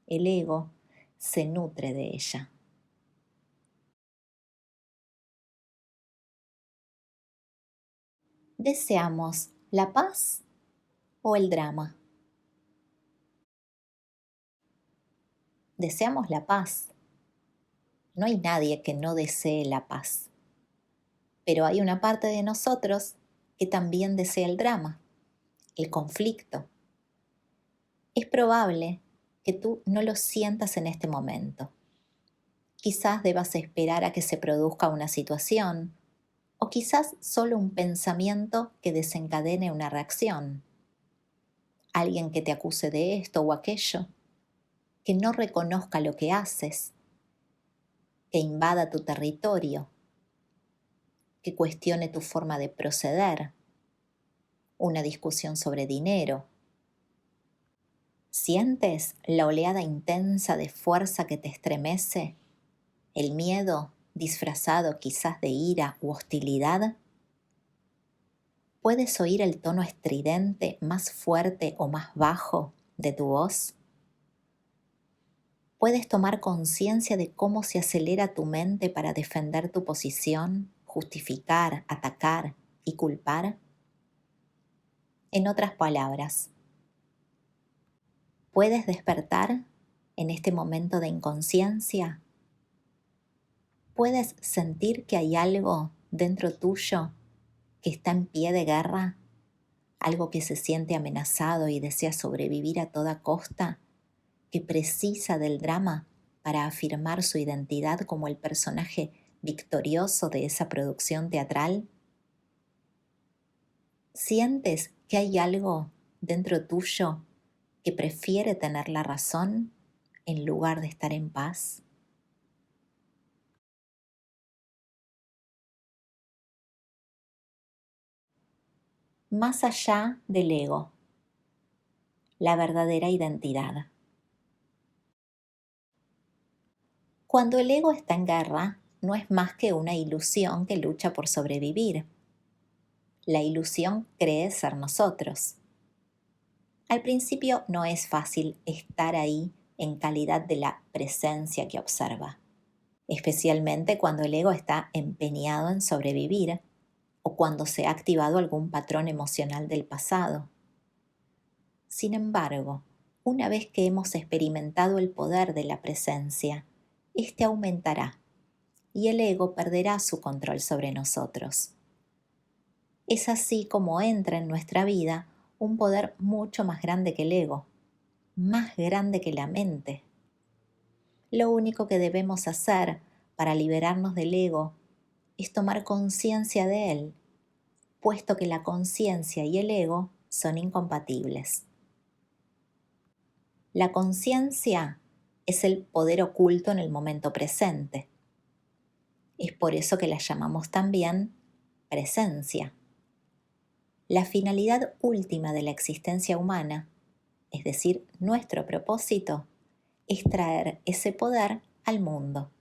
El ego se nutre de ella. ¿Deseamos la paz o el drama? Deseamos la paz. No hay nadie que no desee la paz. Pero hay una parte de nosotros que también desea el drama, el conflicto. Es probable que tú no lo sientas en este momento. Quizás debas esperar a que se produzca una situación o quizás solo un pensamiento que desencadene una reacción. Alguien que te acuse de esto o aquello, que no reconozca lo que haces, que invada tu territorio, que cuestione tu forma de proceder, una discusión sobre dinero. ¿Sientes la oleada intensa de fuerza que te estremece? ¿El miedo disfrazado quizás de ira u hostilidad? ¿Puedes oír el tono estridente más fuerte o más bajo de tu voz? ¿Puedes tomar conciencia de cómo se acelera tu mente para defender tu posición, justificar, atacar y culpar? En otras palabras, ¿puedes despertar en este momento de inconsciencia? ¿Puedes sentir que hay algo dentro tuyo que está en pie de guerra? ¿Algo que se siente amenazado y desea sobrevivir a toda costa? ¿Que precisa del drama para afirmar su identidad como el personaje victorioso de esa producción teatral? ¿Sientes que hay algo dentro tuyo que prefiere tener la razón en lugar de estar en paz? Más allá del ego, la verdadera identidad. Cuando el ego está en guerra, no es más que una ilusión que lucha por sobrevivir. La ilusión cree ser nosotros. Al principio no es fácil estar ahí en calidad de la presencia que observa, especialmente cuando el ego está empeñado en sobrevivir o cuando se ha activado algún patrón emocional del pasado. Sin embargo, una vez que hemos experimentado el poder de la presencia, este aumentará y el ego perderá su control sobre nosotros. Es así como entra en nuestra vida un poder mucho más grande que el ego, más grande que la mente. Lo único que debemos hacer para liberarnos del ego es tomar conciencia de él, puesto que la conciencia y el ego son incompatibles. La conciencia es el poder oculto en el momento presente. Es por eso que la llamamos también presencia. La finalidad última de la existencia humana, es decir, nuestro propósito, es traer ese poder al mundo.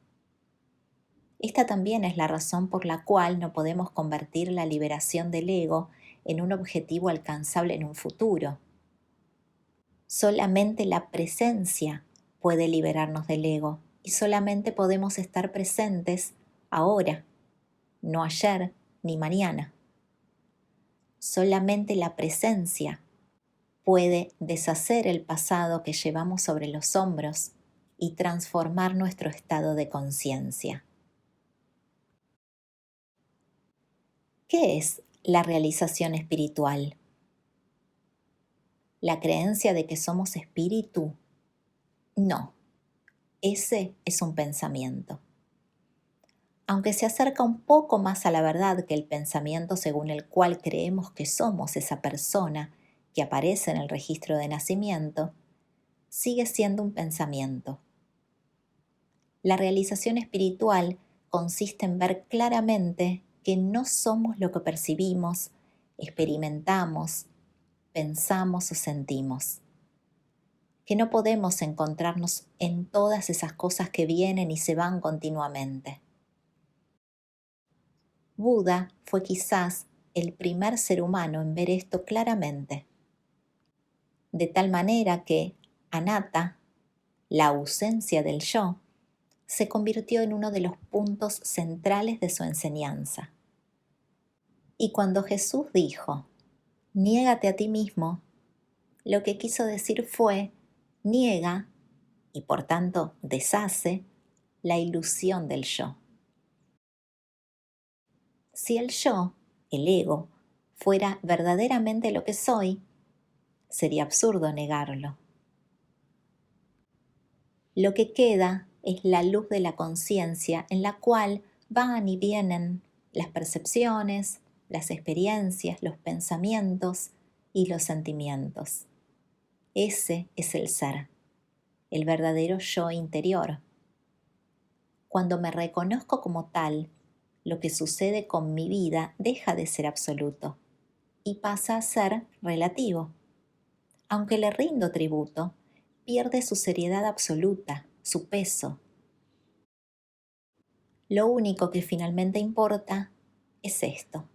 Esta también es la razón por la cual no podemos convertir la liberación del ego en un objetivo alcanzable en un futuro. Solamente la presencia puede liberarnos del ego y solamente podemos estar presentes ahora, no ayer ni mañana. Solamente la presencia puede deshacer el pasado que llevamos sobre los hombros y transformar nuestro estado de conciencia. ¿Qué es la realización espiritual? ¿La creencia de que somos espíritu? No, ese es un pensamiento. Aunque se acerca un poco más a la verdad que el pensamiento según el cual creemos que somos esa persona que aparece en el registro de nacimiento, sigue siendo un pensamiento. La realización espiritual consiste en ver claramente que no somos lo que percibimos, experimentamos, pensamos o sentimos. Que no podemos encontrarnos en todas esas cosas que vienen y se van continuamente. Buda fue quizás el primer ser humano en ver esto claramente. De tal manera que anatta, la ausencia del yo, se convirtió en uno de los puntos centrales de su enseñanza. Y cuando Jesús dijo, niégate a ti mismo, lo que quiso decir fue, niega y por tanto deshace la ilusión del yo. Si el yo, el ego, fuera verdaderamente lo que soy, sería absurdo negarlo. Lo que queda es la luz de la conciencia en la cual van y vienen las percepciones, las experiencias, los pensamientos y los sentimientos. Ese es el ser, el verdadero yo interior. Cuando me reconozco como tal, lo que sucede con mi vida deja de ser absoluto y pasa a ser relativo. Aunque le rindo tributo, pierde su seriedad absoluta, su peso. Lo único que finalmente importa es esto.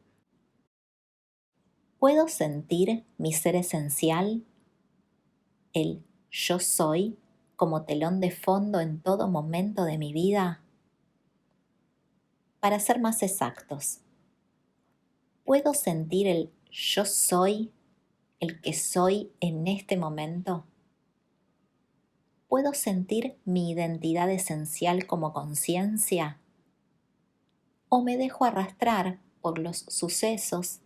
¿Puedo sentir mi ser esencial, el yo soy, como telón de fondo en todo momento de mi vida? Para ser más exactos, ¿puedo sentir el yo soy, el que soy en este momento? ¿Puedo sentir mi identidad esencial como conciencia? ¿O me dejo arrastrar por los sucesos,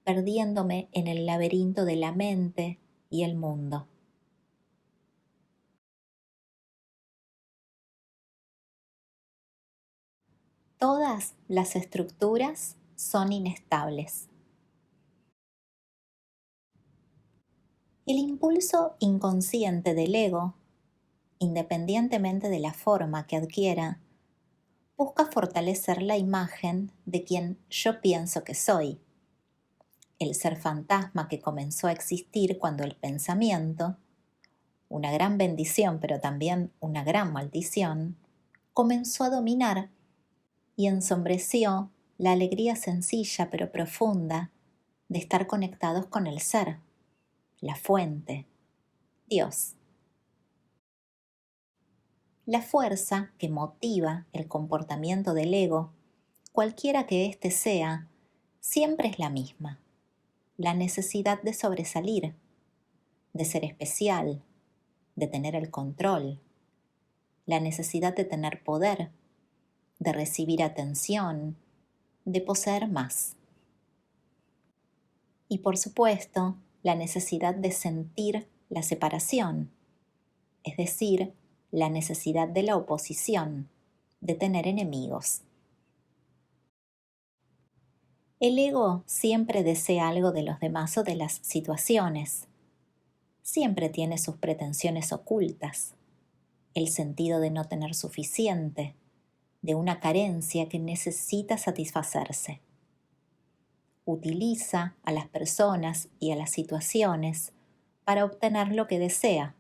perdiéndome en el laberinto de la mente y el mundo? Todas las estructuras son inestables. El impulso inconsciente del ego, independientemente de la forma que adquiera, busca fortalecer la imagen de quien yo pienso que soy, el ser fantasma que comenzó a existir cuando el pensamiento, una gran bendición pero también una gran maldición, comenzó a dominar y ensombreció la alegría sencilla pero profunda de estar conectados con el ser, la fuente, Dios. La fuerza que motiva el comportamiento del ego, cualquiera que éste sea, siempre es la misma: la necesidad de sobresalir, de ser especial, de tener el control, la necesidad de tener poder, de recibir atención, de poseer más. Y por supuesto, la necesidad de sentir la separación, es decir, la necesidad de la oposición, de tener enemigos. El ego siempre desea algo de los demás o de las situaciones. Siempre tiene sus pretensiones ocultas, el sentido de no tener suficiente, de una carencia que necesita satisfacerse. Utiliza a las personas y a las situaciones para obtener lo que desea,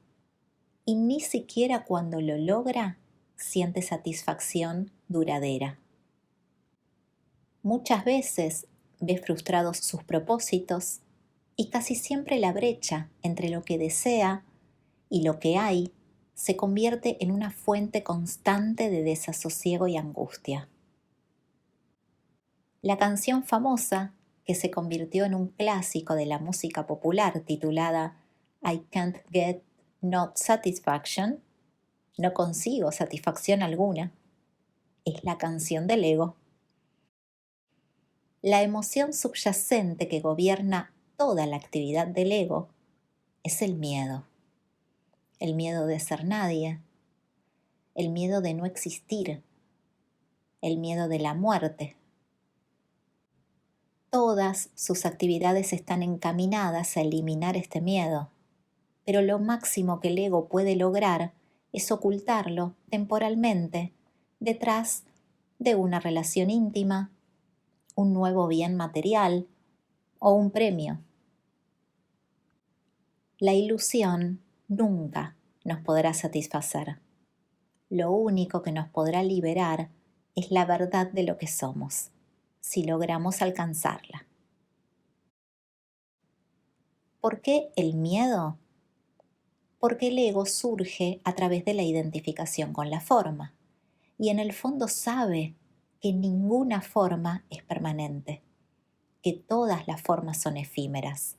y ni siquiera cuando lo logra siente satisfacción duradera. Muchas veces ve frustrados sus propósitos y casi siempre la brecha entre lo que desea y lo que hay se convierte en una fuente constante de desasosiego y angustia. La canción famosa, que se convirtió en un clásico de la música popular titulada I Can't Get Not Satisfaction, no consigo satisfacción alguna, es la canción del ego. La emoción subyacente que gobierna toda la actividad del ego es el miedo de ser nadie, el miedo de no existir, el miedo de la muerte. Todas sus actividades están encaminadas a eliminar este miedo, pero lo máximo que el ego puede lograr es ocultarlo temporalmente detrás de una relación íntima, un nuevo bien material o un premio. La ilusión nunca nos podrá satisfacer. Lo único que nos podrá liberar es la verdad de lo que somos, si logramos alcanzarla. ¿Por qué el miedo? porque el ego surge a través de la identificación con la forma, y en el fondo sabe que ninguna forma es permanente, que todas las formas son efímeras.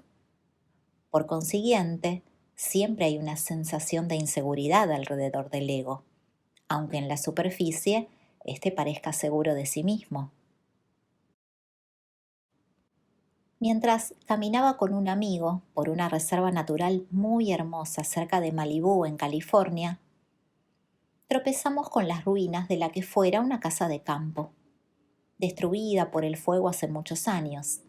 Por consiguiente, siempre hay una sensación de inseguridad alrededor del ego, aunque en la superficie éste parezca seguro de sí mismo. Mientras caminaba con un amigo por una reserva natural muy hermosa cerca de Malibú, en California, tropezamos con las ruinas de la que fuera una casa de campo, destruida por el fuego hace muchos años.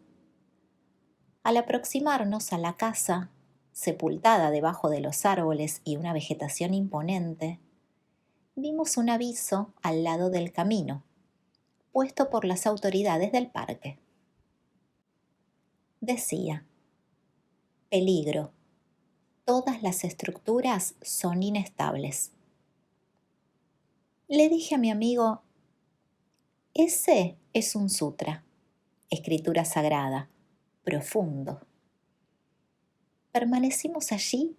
Al aproximarnos a la casa, sepultada debajo de los árboles y una vegetación imponente, vimos un aviso al lado del camino, puesto por las autoridades del parque. Decía: peligro. Todas las estructuras son inestables. Le dije a mi amigo: ese es un sutra, escritura sagrada, profundo. Permanecimos allí,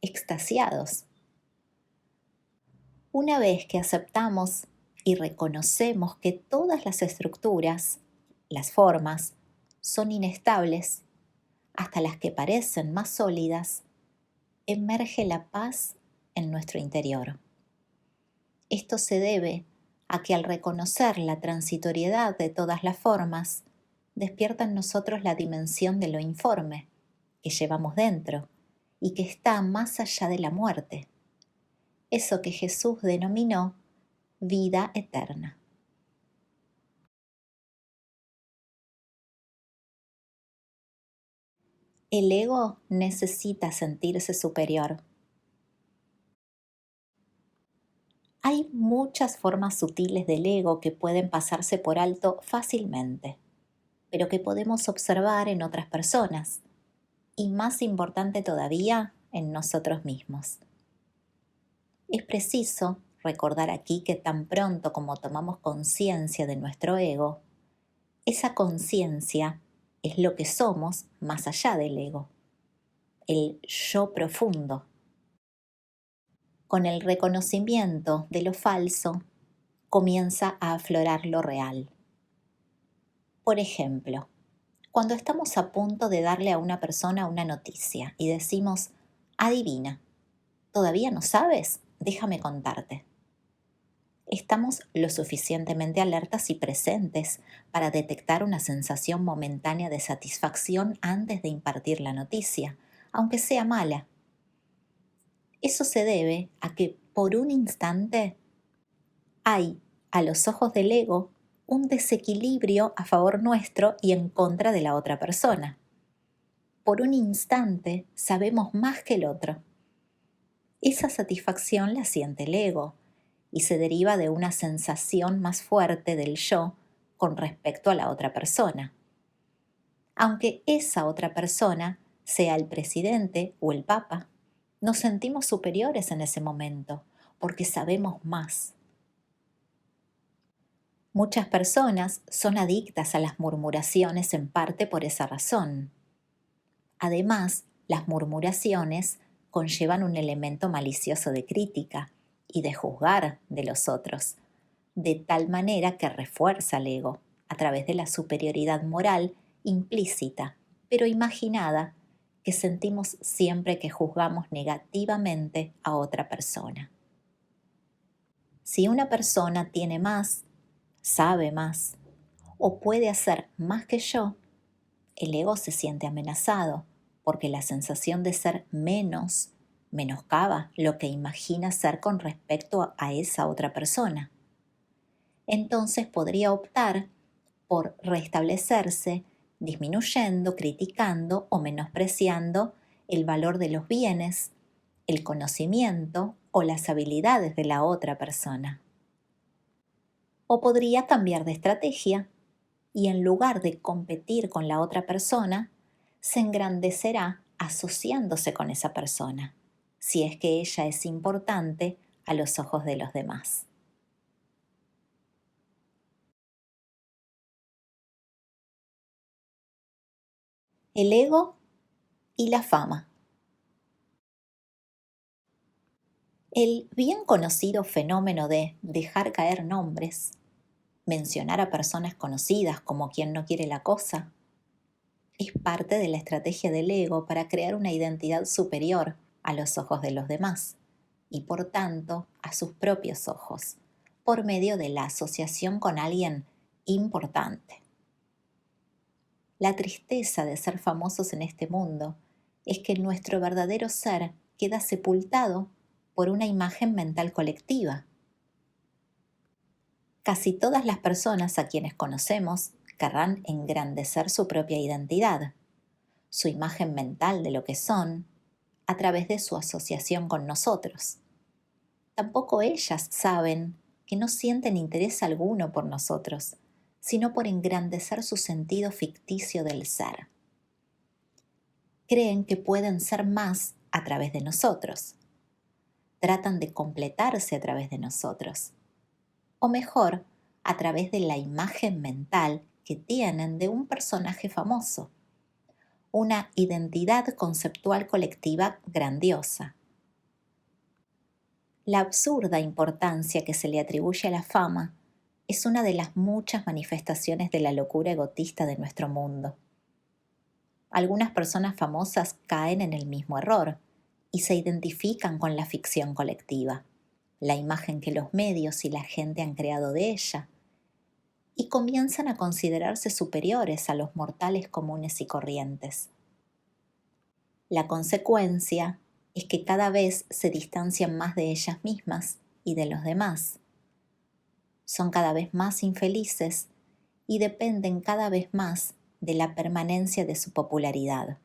extasiados. Una vez que aceptamos y reconocemos que todas las estructuras, las formas, son inestables, hasta las que parecen más sólidas, emerge la paz en nuestro interior. Esto se debe a que al reconocer la transitoriedad de todas las formas, despierta en nosotros la dimensión de lo informe que llevamos dentro y que está más allá de la muerte, eso que Jesús denominó vida eterna. El ego necesita sentirse superior. Hay muchas formas sutiles del ego que pueden pasarse por alto fácilmente, pero que podemos observar en otras personas y, más importante todavía, en nosotros mismos. Es preciso recordar aquí que tan pronto como tomamos conciencia de nuestro ego, esa conciencia es lo que somos más allá del ego, el yo profundo. Con el reconocimiento de lo falso, comienza a aflorar lo real. Por ejemplo, cuando estamos a punto de darle a una persona una noticia y decimos: adivina, ¿todavía no sabes? Déjame contarte. Estamos lo suficientemente alertas y presentes para detectar una sensación momentánea de satisfacción antes de impartir la noticia, aunque sea mala. Eso se debe a que por un instante hay, a los ojos del ego, un desequilibrio a favor nuestro y en contra de la otra persona. Por un instante sabemos más que el otro. Esa satisfacción la siente el ego y se deriva de una sensación más fuerte del yo con respecto a la otra persona. Aunque esa otra persona sea el presidente o el papa, nos sentimos superiores en ese momento porque sabemos más. Muchas personas son adictas a las murmuraciones en parte por esa razón. Además, las murmuraciones conllevan un elemento malicioso de crítica y de juzgar de los otros, de tal manera que refuerza el ego a través de la superioridad moral implícita, pero imaginada, que sentimos siempre que juzgamos negativamente a otra persona. Si una persona tiene más, sabe más o puede hacer más que yo, el ego se siente amenazado porque la sensación de ser menos menoscaba lo que imagina ser con respecto a esa otra persona. Entonces podría optar por restablecerse disminuyendo, criticando o menospreciando el valor de los bienes, el conocimiento o las habilidades de la otra persona. O podría cambiar de estrategia y, en lugar de competir con la otra persona, se engrandecerá asociándose con esa persona, si es que ella es importante a los ojos de los demás. El ego y la fama. El bien conocido fenómeno de dejar caer nombres, mencionar a personas conocidas como quien no quiere la cosa, es parte de la estrategia del ego para crear una identidad superior a los ojos de los demás y por tanto a sus propios ojos, por medio de la asociación con alguien importante. La tristeza de ser famosos en este mundo es que nuestro verdadero ser queda sepultado por una imagen mental colectiva. Casi todas las personas a quienes conocemos querrán engrandecer su propia identidad, su imagen mental de lo que son, a través de su asociación con nosotros. Tampoco ellas saben que no sienten interés alguno por nosotros, sino por engrandecer su sentido ficticio del ser. Creen que pueden ser más a través de nosotros. Tratan de completarse a través de nosotros. O mejor, a través de la imagen mental que tienen de un personaje famoso. Una identidad conceptual colectiva grandiosa. La absurda importancia que se le atribuye a la fama es una de las muchas manifestaciones de la locura egotista de nuestro mundo. Algunas personas famosas caen en el mismo error y se identifican con la ficción colectiva, la imagen que los medios y la gente han creado de ella, y comienzan a considerarse superiores a los mortales comunes y corrientes. La consecuencia es que cada vez se distancian más de ellas mismas y de los demás. Son cada vez más infelices y dependen cada vez más de la permanencia de su popularidad.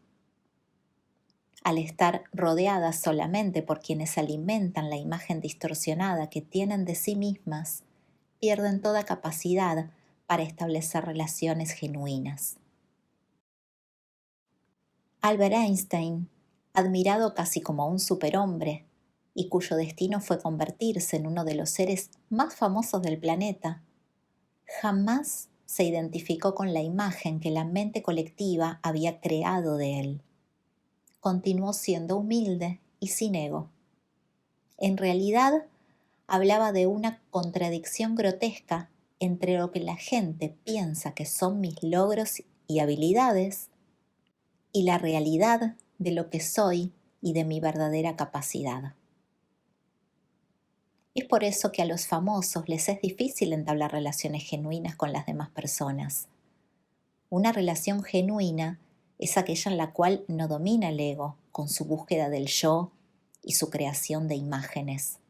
Al estar rodeadas solamente por quienes alimentan la imagen distorsionada que tienen de sí mismas, pierden toda capacidad para establecer relaciones genuinas. Albert Einstein, admirado casi como un superhombre, y cuyo destino fue convertirse en uno de los seres más famosos del planeta, jamás se identificó con la imagen que la mente colectiva había creado de él. Continuó siendo humilde y sin ego. En realidad, hablaba de una contradicción grotesca entre lo que la gente piensa que son mis logros y habilidades y la realidad de lo que soy y de mi verdadera capacidad. Es por eso que a los famosos les es difícil entablar relaciones genuinas con las demás personas. Una relación genuina es aquella en la cual no domina el ego con su búsqueda del yo y su creación de imágenes.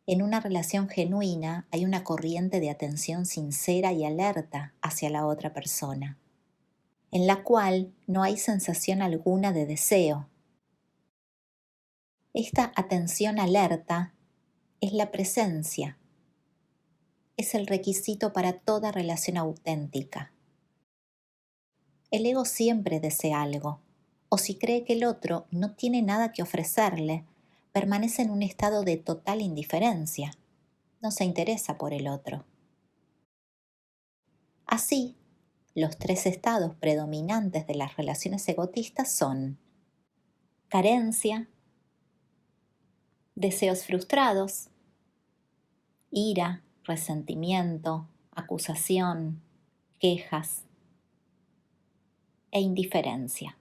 En una relación genuina hay una corriente de atención sincera y alerta hacia la otra persona, en la cual no hay sensación alguna de deseo. Esta atención alerta es la presencia, es el requisito para toda relación auténtica. El ego siempre desea algo, o si cree que el otro no tiene nada que ofrecerle, permanece en un estado de total indiferencia. No se interesa por el otro. Así, los tres estados predominantes de las relaciones egotistas son carencia, deseos frustrados, ira, resentimiento, acusación, quejas e indiferencia.